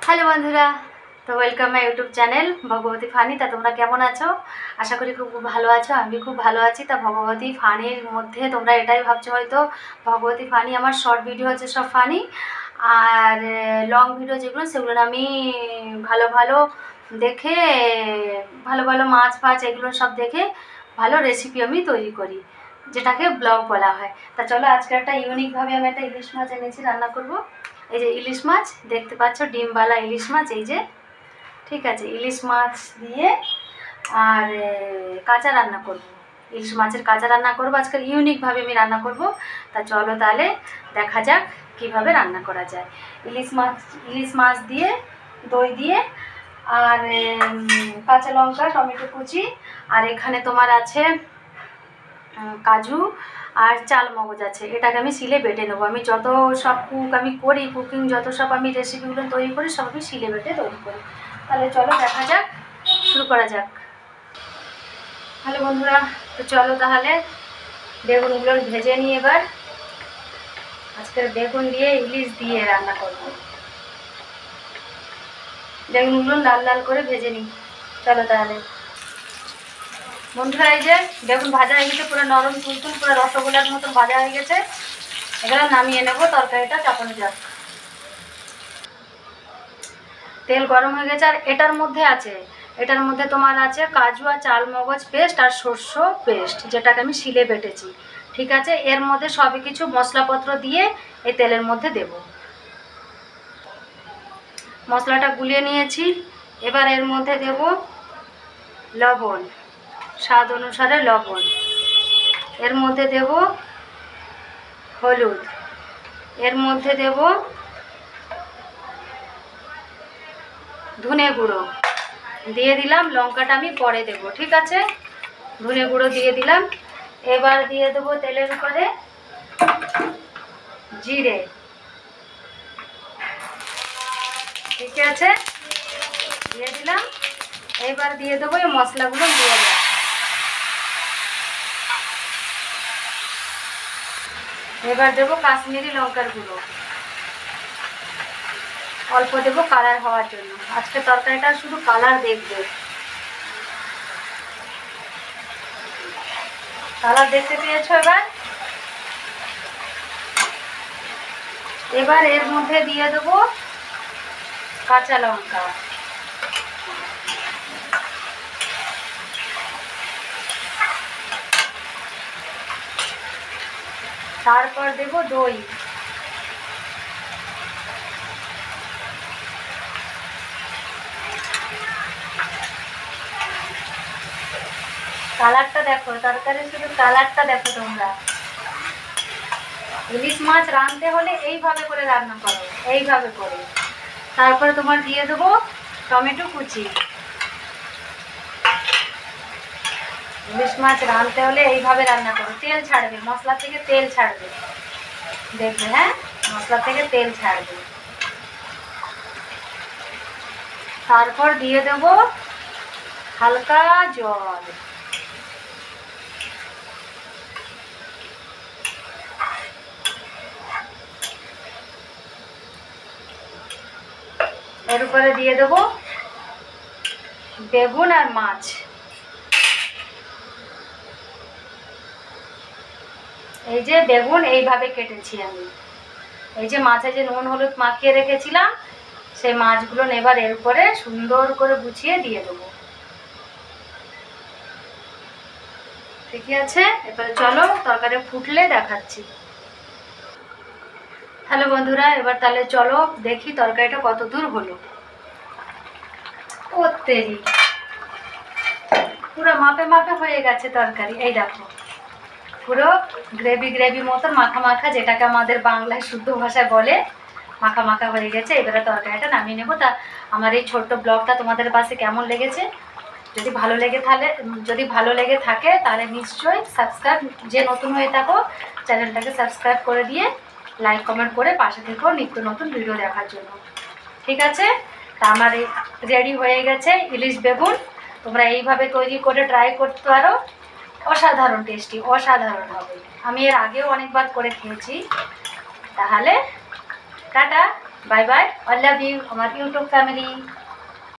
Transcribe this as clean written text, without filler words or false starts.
Hello বন্ধুরা, তো welcome my YouTube channel Bhagwati funny. তা তোমরা কেমন আছো? আশা করি খুব ভালো আছো। আমি খুব ভালো আছি। তা ভগবতী ফানির মধ্যে তোমরা এটাই ভাবছো হয়তো ভগবতী ফানি আমার শর্ট ভিডিও হচ্ছে সব ফানি, আর লং ভিডিও যেগুলো সেগুলো আমি ভালো ভালো দেখে ভালো ভালো মাছ ফাছ এগুলো সব দেখে ভালো রেসিপি আমি তৈরি করি, যেটাকে ব্লগ বলা হয়। তা চলো আজকে একটা ইউনিকভাবে আমি একটা ইলিশ মাছ এনেছি, রান্না করব। এই যে ইলিশ মাছ দেখতে পাচ্ছ, ডিমবালা ইলিশ মাছ, এই যে ঠিক আছে। ইলিশ মাছ দিয়ে আর কাঁচা রান্না করব, ইলিশ মাছের কাঁচা রান্না করব আজকে, ইউনিকভাবে আমি রান্না করব। তা চলো তাহলে দেখা যাক কিভাবে রান্না করা যায়। ইলিশ মাছ দিয়ে দই দিয়ে আর কাঁচা লঙ্কা, টমেটো কুচি, আর এখানে তোমার আছে কাজু আর চাল মগজ আছে। এটাকে আমি শিলে বেটে নেবো। আমি যত সব আমি করি, কুকিং যত সব আমি রেসিপিগুলো তৈরি করি সব আমি শিলে বেটে তৈরি করি। তাহলে চলো দেখা যাক, শুরু করা যাক। হ্যালো বন্ধুরা, তো চলো তাহলে বেগুনগুলো ভেজে নিই। এবার আজকে বেগুন দিয়ে ইলিশ দিয়ে রান্না করব। বেগুনগুলো লাল লাল করে ভেজে নিই। চলো তাহলে বন্ধুরা, এই যে বেগুন ভাজা হয়ে গেছে, পুরো নরম তুলতুল, পুরো রসগোল্লার মতন ভাজা হয়ে গেছে। এবার নামিয়ে নেবো, তরকারিটা চাপানো যাক। তেল গরম হয়ে গেছে, আর এটার মধ্যে তোমার আছে কাজু আর চাল মগজ পেস্ট আর সর্ষ পেস্ট, যেটাকে আমি শিলে বেটেছি। ঠিক আছে, এর মধ্যে সবই কিছু মশলাপত্র দিয়ে এই তেলের মধ্যে দেব। মশলাটা গুলিয়ে নিয়েছি। এবার এর মধ্যে দেব লবণ, স্বাদ অনুসারে লবণ। এর মধ্যে দেব হলুদ। এর মধ্যে দেব ধনে গুঁড়ো দিয়ে দিলাম। লঙ্কাটা আমি পরে দেব, ঠিক আছে। ধনে গুঁড়ো দিয়ে দিলাম। এবার দিয়ে দেবো তেলের উপরে জিরে, ঠিক আছে, দিয়ে দিলাম। এবার দিয়ে দেবো এই মশলাগুলো দিয়ে দেবো। এবার দেবো কাশ্মীরি লঙ্কার গুঁড়ো, অল্প দেবো কালার হওয়ার জন্য। আজকে তরকারিটা শুধু কালার দেখবে, কালার দেখতে পেয়েছো। এবার এর মধ্যে দিয়ে দেবো কাঁচা লঙ্কা, তারপর দেব দই, কালারটা দেখো, তরকারি শুধু কালারটা দেখো তোমরা। ইলিশ মাছ রাঁধতে হলে এইভাবে করে রান্না করো, এইভাবে করে। তারপরে তোমার দিয়ে দেবো টমেটো কুচি। ইলিশ মাছ রাঁধতে হলে এইভাবে রান্না করো, তেল ছাড়বে, মশলা থেকে তেল ছাড়বে, দেখবে। হ্যাঁ, মশলা থেকে তেল ছাড়বে। তারপর দিয়ে দেবো হালকা জল। এর উপরে দিয়ে দেবো বেগুন আর মাছ। এই যে বেগুন এইভাবে কেটেছি আমি। এই যে মাছে যে নুন হলুদ মাখিয়ে রেখেছিলাম, সেই মাছগুলো এবার এর উপরে সুন্দর করে গুছিয়ে দিয়ে দেবো। ঠিকই আছে, এবারে চলো তরকারি ফুটলে দেখাচ্ছি। হ্যালো বন্ধুরা, এবার তাহলে চলো দেখি তরকারিটা কত দূর হলো। ও তেরি, পুরো মাপে মাপে হয়ে গেছে তরকারি। এই দেখো, পুরো গ্রেভি গ্রেভি মতন মাখা মাখা, যেটাকে আমাদের বাংলায় শুদ্ধ ভাষায় বলে মাখা মাখা হয়ে গেছে। এবারে তরকারিটা নামিয়ে নেবো। তা আমার এই ছোট্ট ব্লগটা তোমাদের পাশে কেমন লেগেছে? যদি ভালো লেগে থাকে তাহলে নিশ্চয়ই সাবস্ক্রাইব, যে নতুন হয়ে থাকো চ্যানেলটাকে সাবস্ক্রাইব করে দিয়ে লাইক কমেন্ট করে পাশে থেকেও নিত্য নতুন ভিডিও দেখার জন্য, ঠিক আছে। তা আমার রেডি হয়ে গেছে ইলিশ বেগুন। তোমরা এইভাবে তৈরি করে ট্রাই করতে পারো, অসাধারণ টেস্টি, অসাধারণ হবে। আমি এর আগেও অনেকবার করে খেয়েছি। তাহলে tata, bye bye, I love you আমার ইউটিউব ফ্যামিলি।